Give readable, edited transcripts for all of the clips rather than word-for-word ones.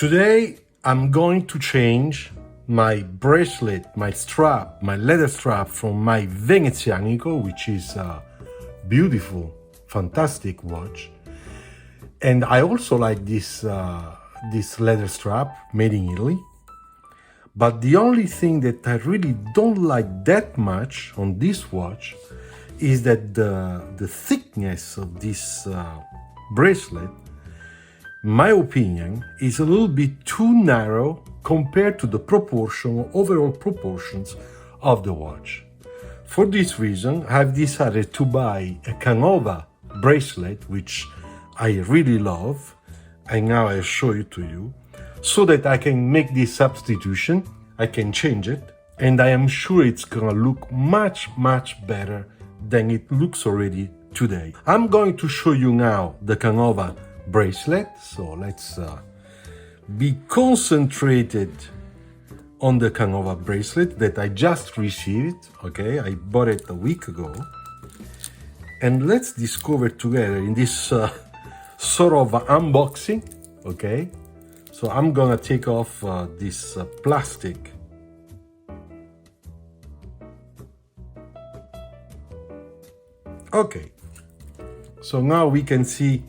Today I'm going to change my bracelet, my strap, my leather strap from my Venezianico, which is a beautiful, fantastic watch. And I also like this leather strap made in Italy. But the only thing that I really don't like that much on this watch is that the thickness of this bracelet, in my opinion, is a little bit too narrow compared to the overall proportions of the watch. For this reason, I've decided to buy a CANOVA bracelet, which I really love, and now I'll show it to you, so that I can make this substitution, I can change it, and I am sure it's gonna look much, much better than it looks already today. I'm going to show you now the CANOVA bracelet, so let's be concentrated on the CANOVA bracelet that I just received, okay? I bought it a week ago. And let's discover together in this sort of unboxing, okay? So I'm gonna take off this plastic. Okay, so now we can see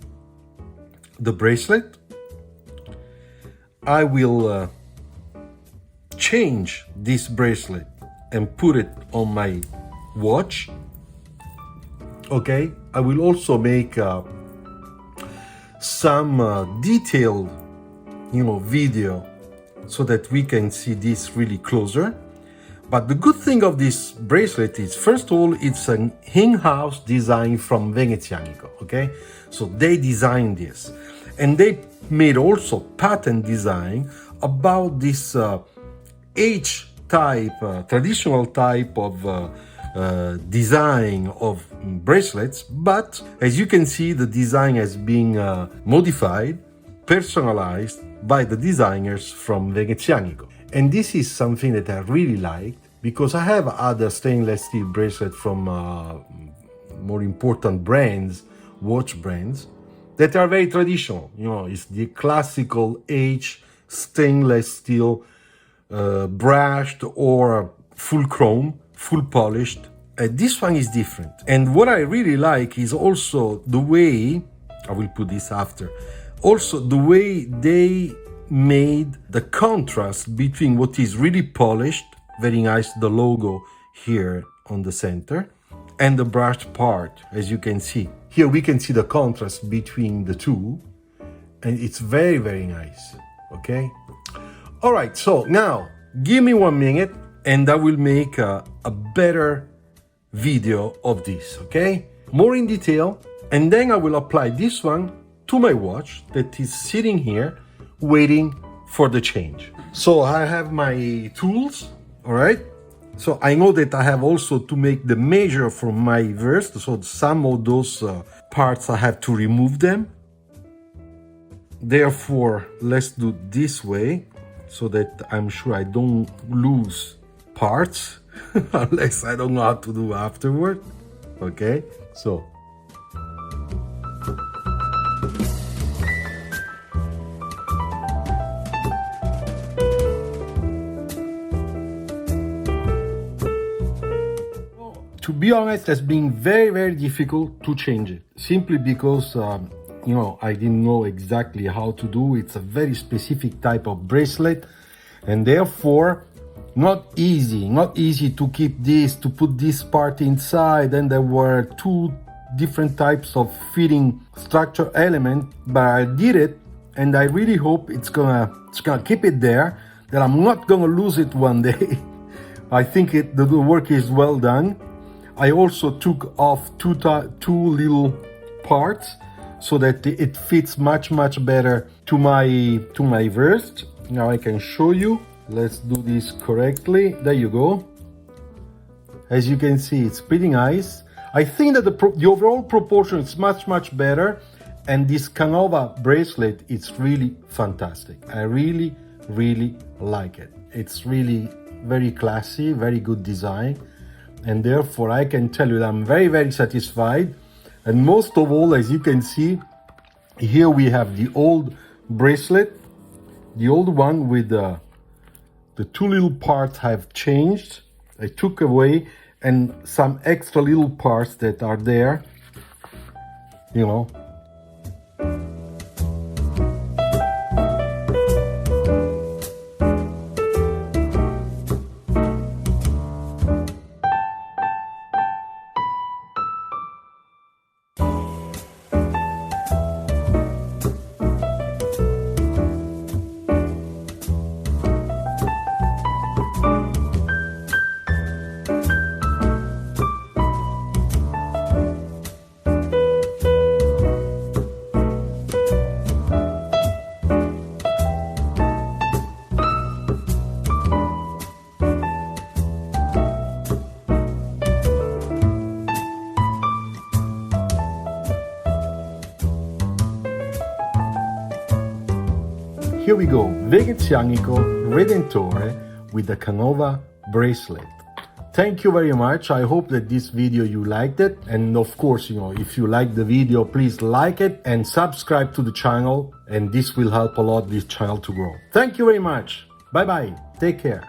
the bracelet. I will change this bracelet and put it on my watch. Okay, I will also make some detailed, video so that we can see this really closer. But the good thing of this bracelet is, first of all, it's an in-house design from Venezianico, okay? So they designed this. And they made also patent design about this H-type, traditional type of design of bracelets. But as you can see, the design has been modified, personalized by the designers from Venezianico. And this is something that I really liked, because I have other stainless steel bracelets from more important brands, watch brands, that are very traditional. It's the classical H stainless steel, brushed or full chrome, full polished. This one is different. And what I really like is also the way, I will put this after, also the way they made the contrast between what is really polished, very nice, the logo here on the center, and the brushed part, as you can see. Here we can see the contrast between the two, and it's very, very nice, okay? All right, so now give me 1 minute and I will make a better video of this, okay? More in detail, and then I will apply this one to my watch that is sitting here waiting for the change. So I have my tools, all right? So I know that I have also to make the measure for my wrist, so some of those parts I have to remove them. Therefore, let's do this way so that I'm sure I don't lose parts, unless I don't know how to do afterward, okay? So. To be honest, it's been very, very difficult to change it, simply because, I didn't know exactly how to do. It's a very specific type of bracelet, and therefore not easy to keep this, to put this part inside. And there were two different types of fitting structure element, but I did it, and I really hope it's gonna keep it there, that I'm not gonna lose it one day. I think the work is well done. I also took off two little parts so that it fits much better to my wrist. Now I can show you. Let's do this correctly. There you go. As you can see, it's pretty nice. I think that the overall proportion is much better, and this CANOVA bracelet is really fantastic. I really like it. It's really very classy, very good design. And therefore I can tell you that I'm very satisfied. And most of all, as you can see, here we have the old bracelet The old one with the two little parts have changed. I took away, and some extra little parts that are there, you know. Here we go, Venezianico Redentore with the CANOVA bracelet. Thank you very much. I hope that this video you liked it. And of course, you know, if you like the video, please like it and subscribe to the channel. And this will help a lot this channel to grow. Thank you very much. Bye bye. Take care.